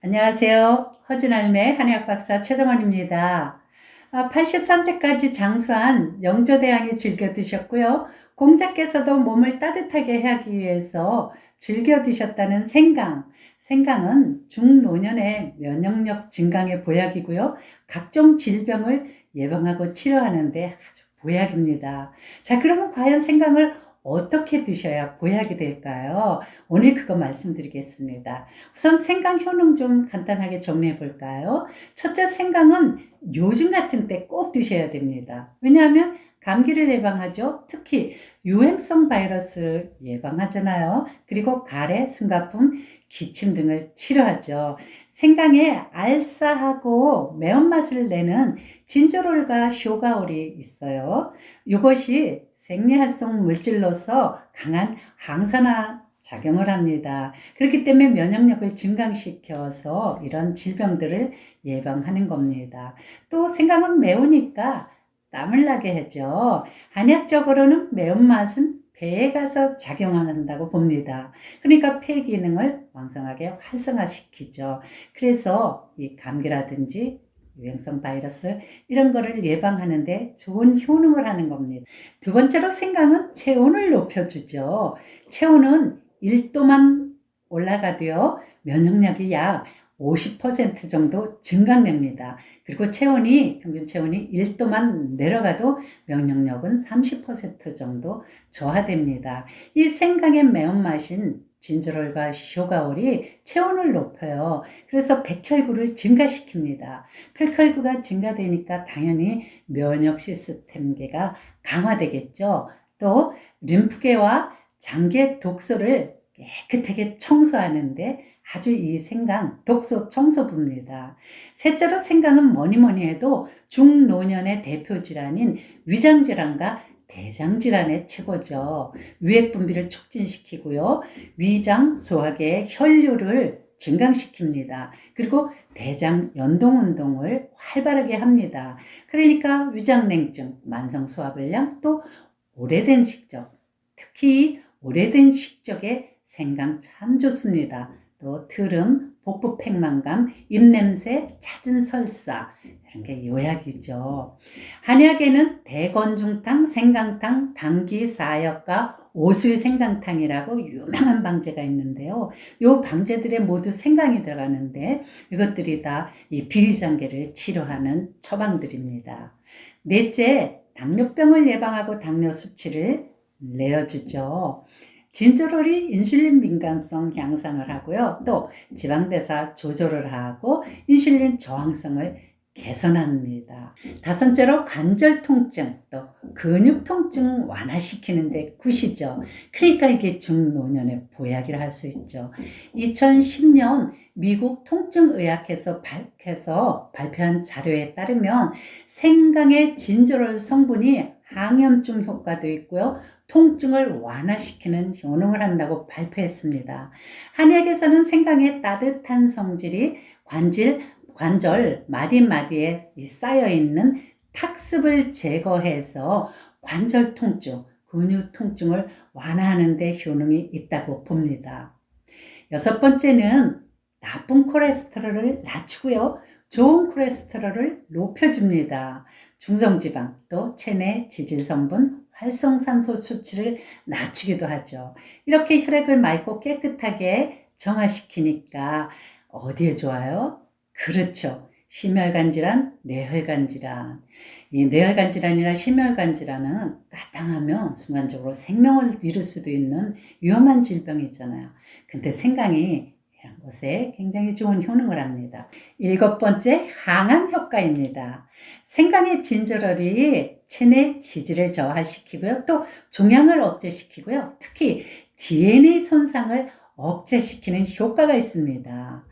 안녕하세요. 허준할매 한의학 박사 최정원입니다. 83세까지 장수한 영조대왕이 즐겨 드셨고요. 공자께서도 몸을 따뜻하게 하기 위해서 즐겨 드셨다는 생강. 생강은 중노년의 면역력 증강의 보약이고요. 각종 질병을 예방하고 치료하는 데 아주 보약입니다. 자, 그러면 과연 생강을 어떻게 드셔야 보약이 될까요? 오늘 그거 말씀드리겠습니다. 우선 생강 효능 좀 간단하게 정리해 볼까요? 첫째, 생강은 요즘 같은 때 꼭 드셔야 됩니다. 왜냐하면 감기를 예방하죠. 특히 유행성 바이러스를 예방하잖아요. 그리고 가래, 숨가쁨, 기침 등을 치료하죠. 생강에 알싸하고 매운맛을 내는 진저롤과 쇼가올이 있어요. 이것이 생리활성 물질로서 강한 항산화 작용을 합니다. 그렇기 때문에 면역력을 증강시켜서 이런 질병들을 예방하는 겁니다. 또 생강은 매우니까 땀을 나게 하죠. 한약적으로는 매운맛은 배에 가서 작용한다고 봅니다. 그러니까 폐 기능을 왕성하게 활성화시키죠. 그래서 이 감기라든지 유행성 바이러스 이런 거를 예방하는데 좋은 효능을 하는 겁니다. 두 번째로 생강은 체온을 높여주죠. 체온은 1도만 올라가도요, 면역력이 약 50% 정도 증강됩니다. 그리고 평균 체온이 1도만 내려가도 면역력은 30% 정도 저하됩니다. 이 생강의 매운맛인 진저롤과 쇼가올이 체온을 높여요. 그래서 백혈구를 증가시킵니다. 백혈구가 증가되니까 당연히 면역 시스템계가 강화되겠죠. 또 림프계와 장기의 독소를 깨끗하게 청소하는데 아주 이 생강 독소 청소부입니다. 셋째로 생강은 뭐니 해도 중노년의 대표 질환인 위장질환과 대장질환의 최고죠. 유액분비를 촉진시키고요. 위장 소화계의 혈류를 증강시킵니다. 그리고 대장 연동운동을 활발하게 합니다. 그러니까 위장냉증, 만성소화불량, 또 오래된 식적, 특히 오래된 식적에 생강 참 좋습니다. 또 트름, 복부 팽만감, 입냄새, 잦은 설사 이런 게 요약이죠. 한약에는 대건중탕, 생강탕, 당귀사역과 오수의 생강탕이라고 유명한 방제가 있는데요. 이 방제들에 모두 생강이 들어가는데 이것들이 다 이 비위장계를 치료하는 처방들입니다. 넷째, 당뇨병을 예방하고 당뇨 수치를 내려주죠. 진저롤이 인슐린 민감성 향상을 하고요. 또 지방대사 조절을 하고 인슐린 저항성을 개선합니다. 다섯째로 관절 통증, 또 근육 통증 완화시키는 데 굿이죠. 그러니까 이게 중노년의 보약이라 할 수 있죠. 2010년 미국 통증의학회에서 발표한 자료에 따르면 생강의 진저롤 성분이 항염증 효과도 있고요. 통증을 완화시키는 효능을 한다고 발표했습니다. 한약에서는 생강의 따뜻한 성질이 관절 마디마디에 쌓여있는 탁습을 제거해서 관절 통증, 근육 통증을 완화하는 데 효능이 있다고 봅니다. 여섯 번째는 나쁜 콜레스테롤을 낮추고요. 좋은 콜레스테롤을 높여줍니다. 중성지방, 또 체내 지질성분, 활성산소 수치를 낮추기도 하죠. 이렇게 혈액을 맑고 깨끗하게 정화시키니까 어디에 좋아요? 그렇죠. 심혈관 질환, 뇌혈관 질환. 이 뇌혈관 질환이나 심혈관 질환은 까당하면 순간적으로 생명을 잃을 수도 있는 위험한 질병이잖아요. 근데 생강이 이런 것에 굉장히 좋은 효능을 합니다. 일곱 번째, 항암 효과입니다. 생강의 진저롤이 체내 지질을 저하시키고요. 또 종양을 억제시키고요. 특히 DNA 손상을 억제시키는 효과가 있습니다.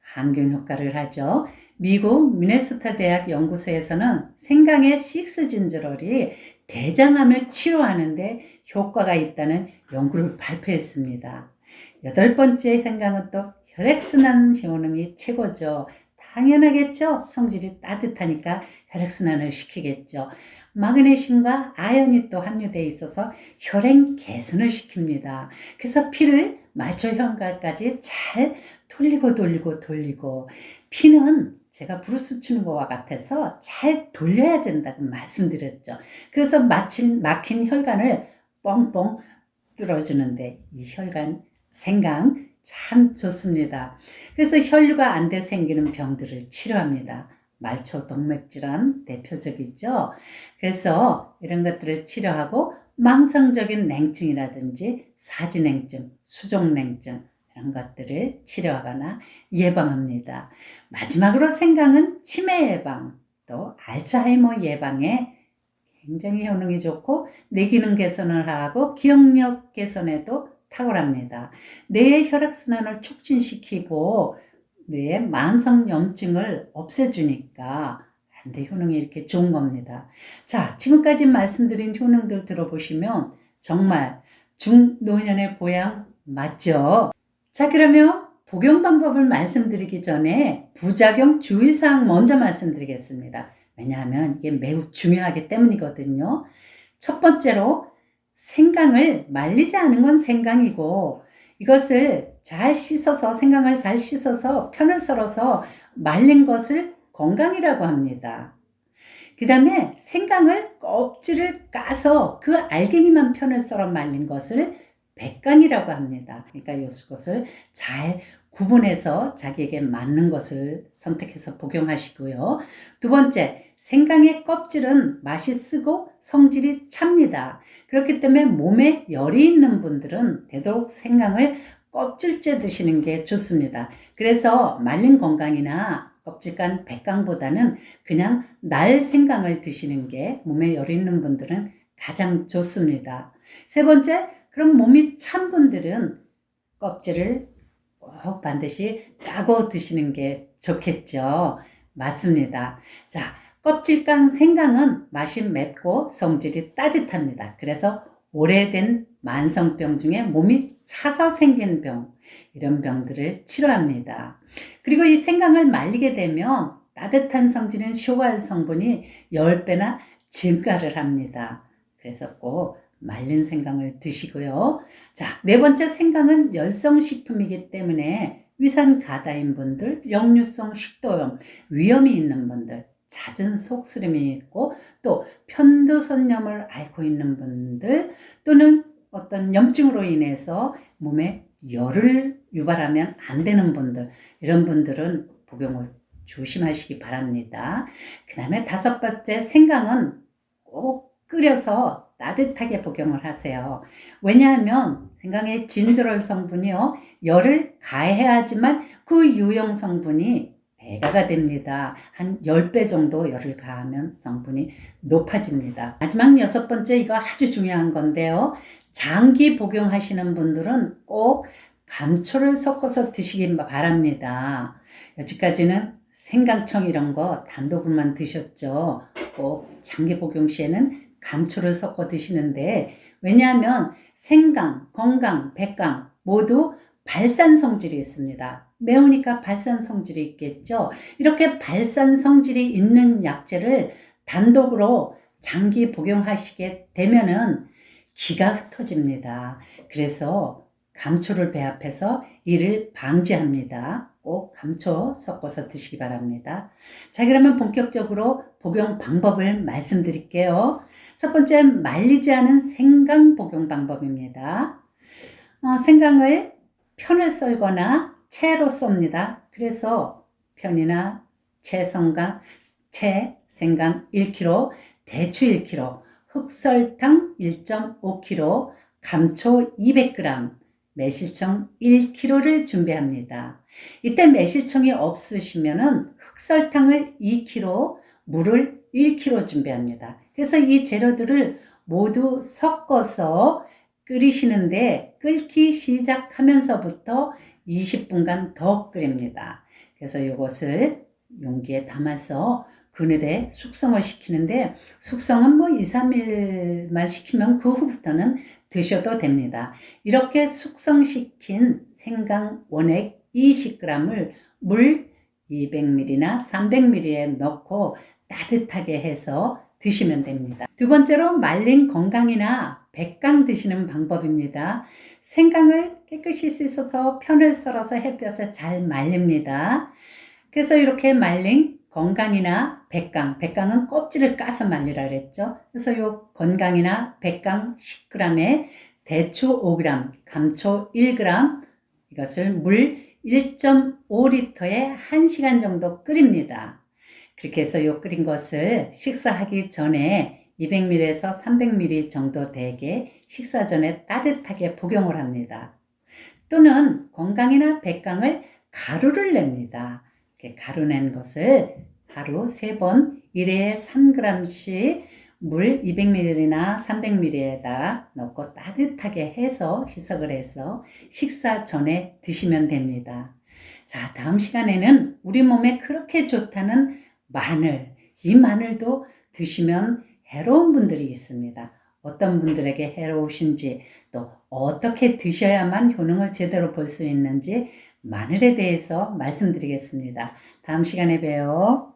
항균 효과를 하죠. 미국 미네소타 대학 연구소에서는 생강의 식스진저롤이 대장암을 치료하는 데 효과가 있다는 연구를 발표했습니다. 여덟 번째, 생강은 또 혈액순환 효능이 최고죠. 당연하겠죠. 성질이 따뜻하니까 혈액순환을 시키겠죠. 마그네슘과 아연이 또 함유되어 있어서 혈행 개선을 시킵니다. 그래서 피를 말초 혈관까지 잘 돌리고 돌리고 돌리고 피는 제가 브루스 추는 것과 같아서 잘 돌려야 된다고 말씀드렸죠. 그래서 막힌 혈관을 뻥뻥 뚫어주는데 이 혈관 생강 참 좋습니다. 그래서 혈류가 안 돼 생기는 병들을 치료합니다. 말초 동맥 질환 대표적이죠. 그래서 이런 것들을 치료하고 망성적인 냉증이라든지 사지냉증, 수족냉증 이런 것들을 치료하거나 예방합니다. 마지막으로 생강은 치매 예방, 또 알츠하이머 예방에 굉장히 효능이 좋고 뇌 기능 개선을 하고 기억력 개선에도 탁월합니다. 뇌의 혈액순환을 촉진시키고 뇌의 만성염증을 없애주니까 한데 효능이 이렇게 좋은 겁니다. 자, 지금까지 말씀드린 효능들 들어보시면 정말 중노년의 보양 맞죠? 자, 그러면 복용 방법을 말씀드리기 전에 부작용 주의사항 먼저 말씀드리겠습니다. 왜냐하면 이게 매우 중요하기 때문이거든요. 첫 번째로 생강을 말리지 않은 건 생강이고 이것을 잘 씻어서 생강을 잘 씻어서 편을 썰어서 말린 것을 건강이라고 합니다. 그 다음에 생강을 껍질을 까서 그 알갱이만 편을 썰어 말린 것을 백강이라고 합니다. 그러니까 이것을 잘 구분해서 자기에게 맞는 것을 선택해서 복용하시고요. 두 번째, 생강의 껍질은 맛이 쓰고 성질이 찹니다. 그렇기 때문에 몸에 열이 있는 분들은 되도록 생강을 껍질째 드시는 게 좋습니다. 그래서 말린 건강이나 껍질간 백강보다는 그냥 날 생강을 드시는 게 몸에 열 있는 분들은 가장 좋습니다. 세 번째, 그럼 몸이 찬 분들은 껍질을 꼭 반드시 까고 드시는 게 좋겠죠. 맞습니다. 자, 껍질간 생강은 맛이 맵고 성질이 따뜻합니다. 그래서 오래된 만성병 중에 몸이 차서 생긴 병, 이런 병들을 치료합니다. 그리고 이 생강을 말리게 되면 따뜻한 성질인 쇼갈 성분이 10배나 증가를 합니다. 그래서 꼭 말린 생강을 드시고요. 자, 네 번째, 생강은 열성식품이기 때문에 위산 가다인 분들, 역류성 식도염, 위염이 있는 분들, 잦은 속쓰림이 있고 또 편도선염을 앓고 있는 분들 또는 어떤 염증으로 인해서 몸에 열을 유발하면 안 되는 분들, 이런 분들은 복용을 조심하시기 바랍니다. 그 다음에 다섯 번째, 생강은 꼭 끓여서 따뜻하게 복용을 하세요. 왜냐하면 생강의 진저롤 성분이요, 열을 가해야지만 그 유용 성분이 배가가 됩니다. 한 10배 정도 열을 가하면 성분이 높아집니다. 마지막 여섯 번째, 이거 아주 중요한 건데요. 장기 복용하시는 분들은 꼭 감초를 섞어서 드시기 바랍니다. 여기까지는 생강청 이런 거 단독으로만 드셨죠. 꼭 장기 복용 시에는 감초를 섞어 드시는데, 왜냐하면 생강, 건강, 백강 모두 발산 성질이 있습니다. 매우니까 발산 성질이 있겠죠. 이렇게 발산 성질이 있는 약재를 단독으로 장기 복용하시게 되면은 기가 흩어집니다. 그래서 감초를 배합해서 이를 방지합니다. 꼭 감초 섞어서 드시기 바랍니다. 자, 그러면 본격적으로 복용 방법을 말씀드릴게요. 첫 번째, 말리지 않은 생강 복용 방법입니다. 생강을 편을 썰거나 채로 썹니다. 그래서 편이나 생강 1kg, 대추 1kg, 흑설탕 1.5kg, 감초 200g, 매실청 1kg를 준비합니다. 이때 매실청이 없으시면은 흑설탕을 2kg, 물을 1kg 준비합니다. 그래서 이 재료들을 모두 섞어서 끓이시는데 끓기 시작하면서부터 20분간 더 끓입니다. 그래서 이것을 용기에 담아서 그늘에 숙성을 시키는데, 숙성은 뭐 2, 3일만 시키면 그 후부터는 드셔도 됩니다. 이렇게 숙성시킨 생강 원액 20g을 물 200ml나 300ml에 넣고 따뜻하게 해서 드시면 됩니다. 두 번째로, 말린 건강이나 백강 드시는 방법입니다. 생강을 깨끗이 씻어서 편을 썰어서 햇볕에 잘 말립니다. 그래서 이렇게 말린 건강이나 백강, 백강은 껍질을 까서 말리라 그랬죠. 그래서 요 건강이나 백강 10g에 대추 5g, 감초 1g, 이것을 물 1.5리터에 1시간 정도 끓입니다. 그렇게 해서 요 끓인 것을 식사하기 전에 200ml에서 300ml 정도 되게 식사 전에 따뜻하게 복용을 합니다. 또는 건강이나 백강을 가루를 냅니다. 가루 낸 것을 하루 3번 1회에 3g씩 물 200ml나 300ml에다 넣고 따뜻하게 해서 희석을 해서 식사 전에 드시면 됩니다. 자, 다음 시간에는 우리 몸에 그렇게 좋다는 마늘, 이 마늘도 드시면 해로운 분들이 있습니다. 어떤 분들에게 해로우신지, 또 어떻게 드셔야만 효능을 제대로 볼 수 있는지 마늘에 대해서 말씀드리겠습니다. 다음 시간에 봬요.